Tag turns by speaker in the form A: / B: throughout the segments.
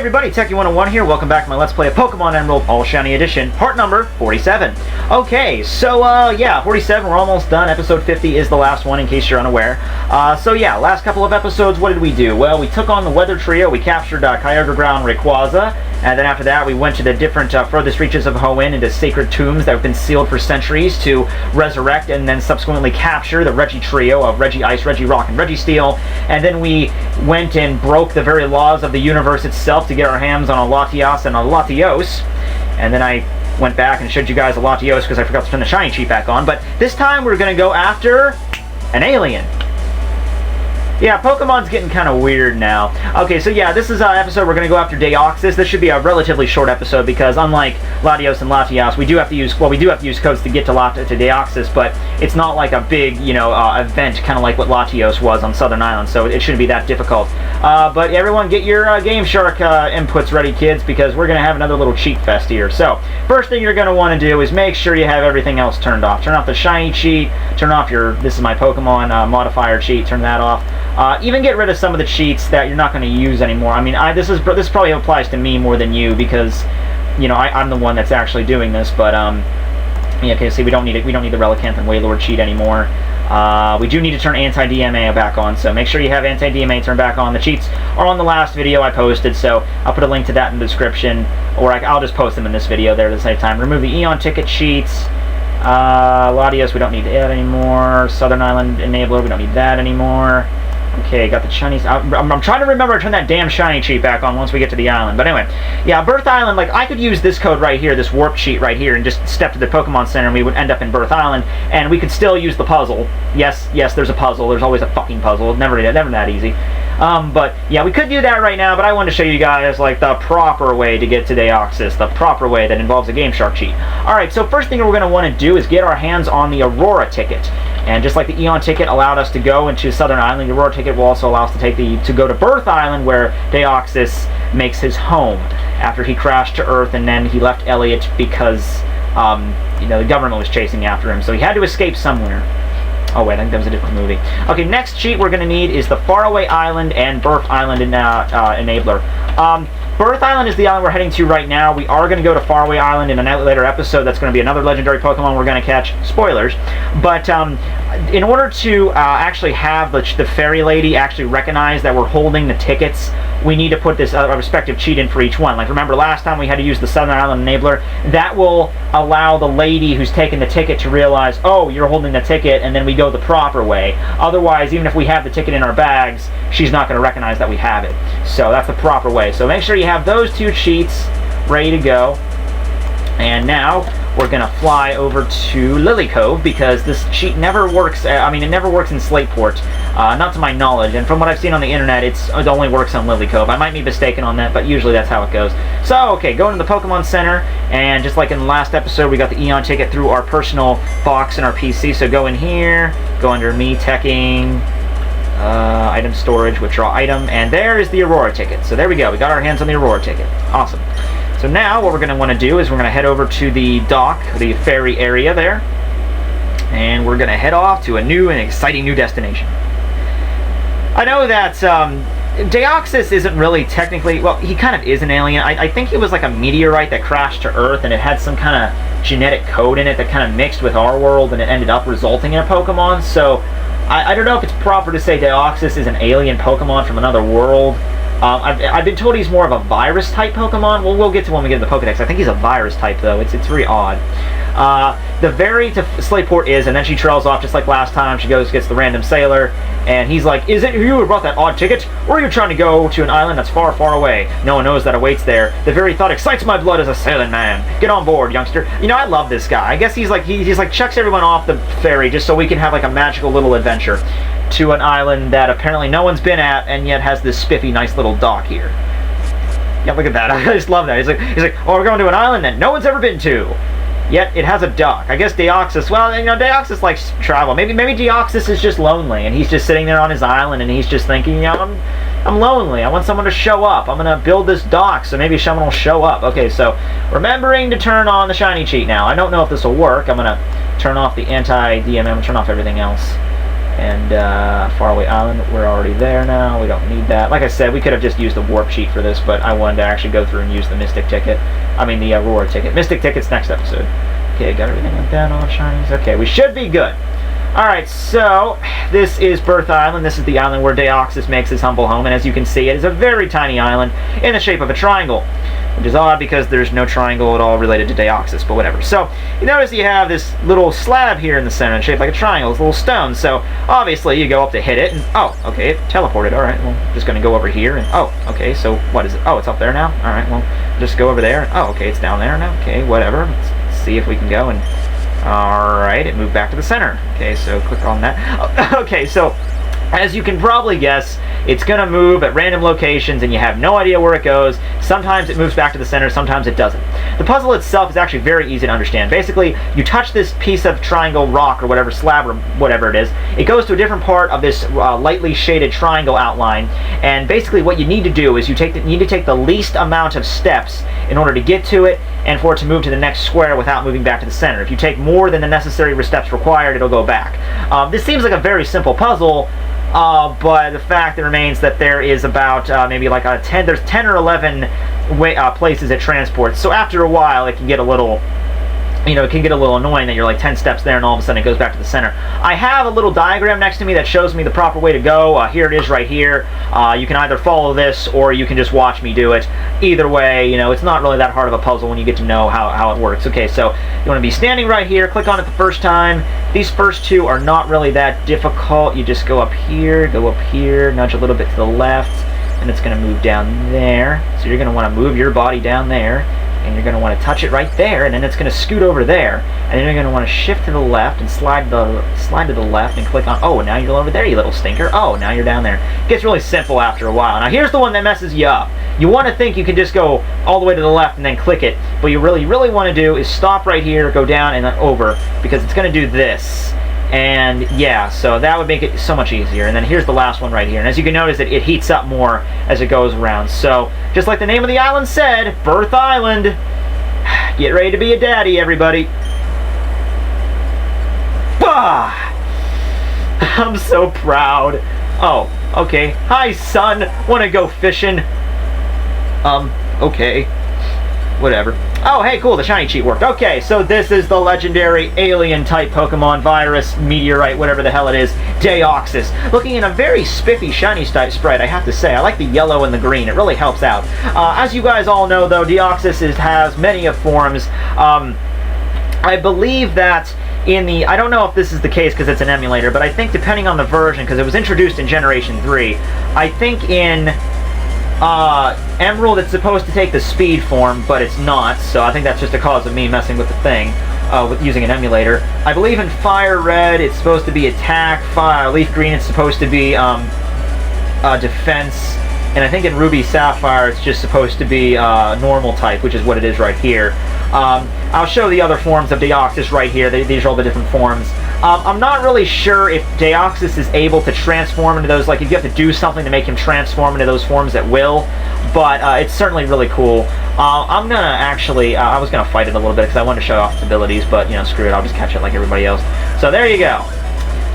A: everybody, Tekking101 here. Welcome back to my Let's Play of Pokemon Emerald All Shiny Edition, part number 47. Okay, so, yeah, 47, we're almost done. Episode 50 is the last one, in case you're unaware. So, yeah, last couple of episodes, what did we do? Well, we took on the Weather Trio, we captured Kyogre Ground Rayquaza, and then after that, we went to the different furthest reaches of Hoenn into sacred tombs that have been sealed for centuries to resurrect and then subsequently capture the Reggie Trio of Reggie Ice, Reggie Rock, and Reggie Steel. And then we went and broke the very laws of the universe itself to get our hands on a Latias and a Latios. And then I went back and showed you guys a Latios because I forgot to turn the shiny cheat back on. But this time we're going to go after an alien. Yeah, Pokemon's getting kind of weird now. Okay, so yeah, this is an episode we're going to go after Deoxys. This should be a relatively short episode because unlike Latios and Latias, we do have to use, well, we do have to use codes to get to Deoxys, but it's not like a big, you know, event, kind of like what Latios was on Southern Island, so it shouldn't be that difficult. But everyone get your Game Shark inputs ready, kids, because we're going to have another little cheat fest here. So, first thing you're going to want to do is make sure you have everything else turned off. Turn off the shiny cheat, turn off your, this is my Pokemon modifier cheat, turn that off. Even get rid of some of the cheats that you're not going to use anymore. I mean, this probably applies to me more than you because, you know, I'm the one that's actually doing this. But yeah, okay, see, we don't need it. We don't need the Relicanth and Wailord cheat anymore. We do need to turn Anti-DMA back on, so make sure you have Anti-DMA turned back on. The cheats are on the last video I posted, so I'll put a link to that in the description, or I'll just post them in this video there at the same time. Remove the Eon ticket cheats. Latios, we don't need that anymore. Southern Island Enabler, we don't need that anymore. Okay, got the Chinese. I'm trying to remember to turn that damn shiny cheat back on once we get to the island. But anyway, yeah, Birth Island, like, I could use this code right here, this warp cheat right here, and just step to the Pokemon Center, and we would end up in Birth Island, and we could still use the puzzle. Yes, there's a puzzle. There's always a fucking puzzle. Never that easy. But, yeah, we could do that right now, but I wanted to show you guys, like, the proper way to get to Deoxys, the proper way that involves a Game Shark cheat. Alright, so first thing we're going to want to do is get our hands on the Aurora Ticket. And just like the Eon ticket allowed us to go into Southern Island, the Aurora ticket will also allow us to go to Birth Island, where Deoxys makes his home after he crashed to Earth, and then he left Elliot because you know, the government was chasing after him, so he had to escape somewhere. Oh wait, I think that was a different movie. Okay, next cheat we're going to need is the Faraway Island and Birth Island Enabler. Birth Island is the island we're heading to right now. We are going to go to Faraway Island in a later episode. That's going to be another legendary Pokemon we're going to catch. Spoilers. But in order to actually have the fairy lady actually recognize that we're holding the tickets, we need to put this respective cheat in for each one. Like, remember last time we had to use the Southern Island Enabler? That will allow the lady who's taken the ticket to realize, oh, you're holding the ticket, and then we go the proper way. Otherwise, even if we have the ticket in our bags, she's not going to recognize that we have it. So that's the proper way. So make sure you have those two cheats ready to go. And now we're going to fly over to Lily Cove because this cheat never works. I mean, it never works in Slateport, not to my knowledge. And from what I've seen on the internet, it only works on Lily Cove. I might be mistaken on that, but usually that's how it goes. So, okay, go into the Pokemon Center, and just like in the last episode, we got the Eon ticket through our personal box in our PC. So go in here, go under Me, Tekking, item storage, withdraw item, and there is the Aurora ticket. So there we go. We got our hands on the Aurora ticket. Awesome. So now what we're going to want to do is we're going to head over to the dock, the ferry area there, and we're going to head off to a new and exciting new destination. I know that Deoxys isn't really technically, well, he kind of is an alien. I think he was like a meteorite that crashed to Earth, and it had some kind of genetic code in it that kind of mixed with our world, and it ended up resulting in a Pokemon. So I don't know if it's proper to say Deoxys is an alien Pokemon from another world. I've been told he's more of a virus-type Pokemon. Well, we'll get to when we get to the Pokedex. I think he's a virus-type, though. It's very odd. The very to Slateport is, and then she trails off just like last time. She goes, gets the random sailor, and he's like, "Is it you who brought that odd ticket? Or are you trying to go to an island that's far, far away? No one knows that awaits there. The very thought excites my blood as a sailing man. Get on board, youngster." You know, I love this guy. I guess he's like chucks everyone off the ferry just so we can have like a magical little adventure to an island that apparently no one's been at, and yet has this spiffy, nice little dock here. Yeah, look at that. I just love that. He's like, "Oh, we're going to an island that no one's ever been to. Yet it has a dock." I guess Deoxys, well, you know, Deoxys likes travel. Maybe Deoxys is just lonely, and he's just sitting there on his island, and he's just thinking, you know, I'm lonely. I want someone to show up. I'm going to build this dock, so maybe someone will show up. Okay, so remembering to turn on the shiny cheat now. I don't know if this will work. I'm going to turn off the anti-DMA and turn off everything else. And Faraway Island, we're already there now. We don't need that. Like I said, we could have just used the warp sheet for this, but I wanted to actually go through and use the Mystic Ticket. I mean, the Aurora Ticket. Mystic Ticket's next episode. Okay, got everything like that, all shinies. Okay, we should be good. Alright, so this is Birth Island. This is the island where Deoxys makes his humble home, and as you can see, it is a very tiny island in the shape of a triangle, which is odd because there's no triangle at all related to Deoxys, but whatever. So, you notice you have this little slab here in the center, shaped like a triangle, this little stone. So, obviously, you go up to hit it, and oh, okay, it teleported. Alright, well, just going to go over here, and oh, okay, so what is it? Oh, it's up there now? Alright, well, just go over there, and oh, okay, it's down there now. Okay, whatever. Let's see if we can go and... Alright, it moved back to the center. Okay, so click on that. Okay, so as you can probably guess, it's going to move at random locations and you have no idea where it goes. Sometimes it moves back to the center, sometimes it doesn't. The puzzle itself is actually very easy to understand. Basically, you touch this piece of triangle rock or whatever, slab or whatever it is, it goes to a different part of this lightly shaded triangle outline, and basically what you need to do is you need to take the least amount of steps in order to get to it and for it to move to the next square without moving back to the center. If you take more than the necessary steps required, it'll go back. This seems like a very simple puzzle, but the fact remains that there is about maybe like there's 10 or 11 places it transports. So after a while, it can get a little, it can get a little annoying that you're like 10 steps there and all of a sudden it goes back to the center. I have a little diagram next to me that shows me the proper way to go. Here it is right here. You can either follow this or you can just watch me do it. Either way, it's not really that hard of a puzzle when you get to know how it works. Okay, so you want to be standing right here, click on it the first time. These first two are not really that difficult. You just go up here, nudge a little bit to the left, and it's going to move down there. So you're going to want to move your body down there, and you're going to want to touch it right there, and then it's going to scoot over there, and then you're going to want to shift to the left and slide to the left and click on, oh, now you're over there, you little stinker. Oh, now you're down there. It gets really simple after a while. Now here's the one that messes you up. You want to think you can just go all the way to the left and then click it, but you really want to do is stop right here, go down and then over, because it's going to do this. And yeah, so that would make it so much easier. And then here's the last one right here. And as you can notice, it heats up more as it goes around. So just like the name of the island said, Birth Island. Get ready to be a daddy, everybody. Bah! I'm so proud. Oh, okay. Hi, son. Wanna go fishing? Okay. Whatever. Oh, hey, cool, the shiny cheat worked. Okay, so this is the legendary alien-type Pokemon, virus, meteorite, whatever the hell it is, Deoxys. Looking in a very spiffy shiny sprite, I have to say. I like the yellow and the green. It really helps out. As you guys all know, though, Deoxys has many forms. I believe that in the... I don't know if this is the case because it's an emulator, but I think depending on the version, because it was introduced in Generation 3, I think in... Emerald, it's supposed to take the speed form, but it's not, so I think that's just a cause of me messing with the thing, with using an emulator. I believe in Fire Red, it's supposed to be attack, Leaf Green, it's supposed to be, defense, and I think in Ruby Sapphire, it's just supposed to be, normal type, which is what it is right here. I'll show the other forms of Deoxys right here. These are all the different forms. I'm not really sure if Deoxys is able to transform into those, like if you have to do something to make him transform into those forms that will, but it's certainly really cool. I'm gonna actually, I was gonna fight it a little bit because I wanted to show off its abilities, but screw it, I'll just catch it like everybody else. So there you go.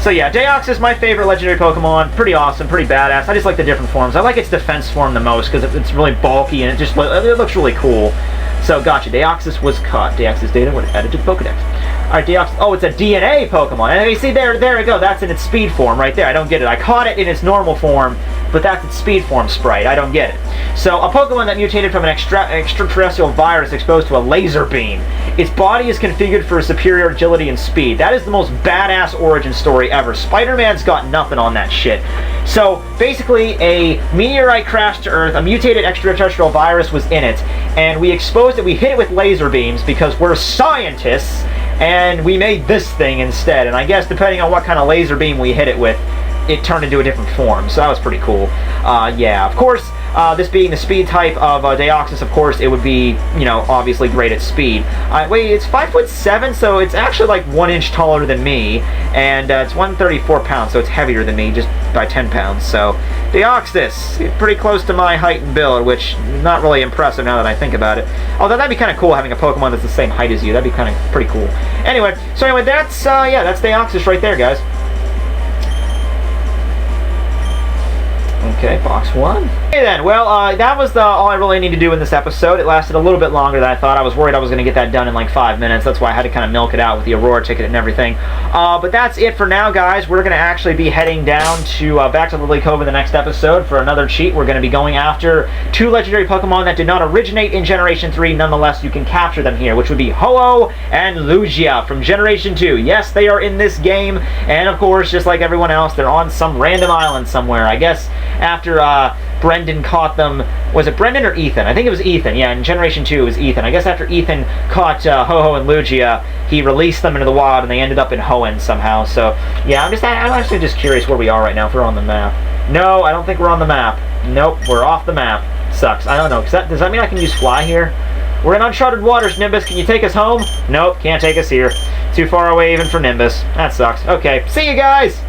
A: So yeah, Deoxys is my favorite legendary Pokemon. Pretty awesome, pretty badass. I just like the different forms. I like its defense form the most because it's really bulky and it looks really cool. So gotcha, Deoxys was caught. Deoxys data was added to the Pokedex. Alright, Deoxys, oh, it's a DNA Pokemon. And you see, there we go, that's in its speed form right there. I don't get it. I caught it in its normal form, but that's its speed form sprite. I don't get it. So, a Pokemon that mutated from an extraterrestrial virus exposed to a laser beam. Its body is configured for superior agility and speed. That is the most badass origin story ever. Spider-Man's got nothing on that shit. So, basically, a meteorite crashed to Earth, a mutated extraterrestrial virus was in it, and we exposed it, we hit it with laser beams because we're scientists, and we made this thing instead. And I guess depending on what kind of laser beam we hit it with, it turned into a different form. So that was pretty cool. Yeah, of course, this being the speed type of Deoxys, of course, it would be, obviously great at speed. Wait, it's 5'7", so it's actually like 1 inch taller than me, and it's 134 pounds, so it's heavier than me, just by 10 pounds. So, Deoxys, pretty close to my height and build, which is not really impressive now that I think about it. Although that'd be kind of cool having a Pokemon that's the same height as you. That'd be kind of pretty cool. Anyway, that's, yeah, that's Deoxys right there, guys. Okay, box 1. Okay then, well, that was all I really need to do in this episode. It lasted a little bit longer than I thought. I was worried I was going to get that done in like 5 minutes. That's why I had to kind of milk it out with the Aurora ticket and everything. But that's it for now, guys. We're going to actually be heading down to back to Lily Cove in the next episode for another cheat. We're going to be going after 2 legendary Pokemon that did not originate in Generation 3. Nonetheless, you can capture them here, which would be Ho-Oh and Lugia from Generation 2. Yes, they are in this game, and of course, just like everyone else, they're on some random island somewhere. I guess after Brendan caught them, was it Brendan or Ethan? I think it was Ethan. Yeah, in Generation 2 it was Ethan. I guess after Ethan caught Ho-Oh and Lugia, he released them into the wild and they ended up in Hoenn somehow. So yeah, I'm actually just curious where we are right now, if we're on the map. No, I don't think we're on the map. Nope, we're off the map. Sucks. I don't know. Does that mean I can use fly here? We're in uncharted waters, Nimbus. Can you take us home? Nope, can't take us here. Too far away even for Nimbus. That sucks. Okay, see you guys!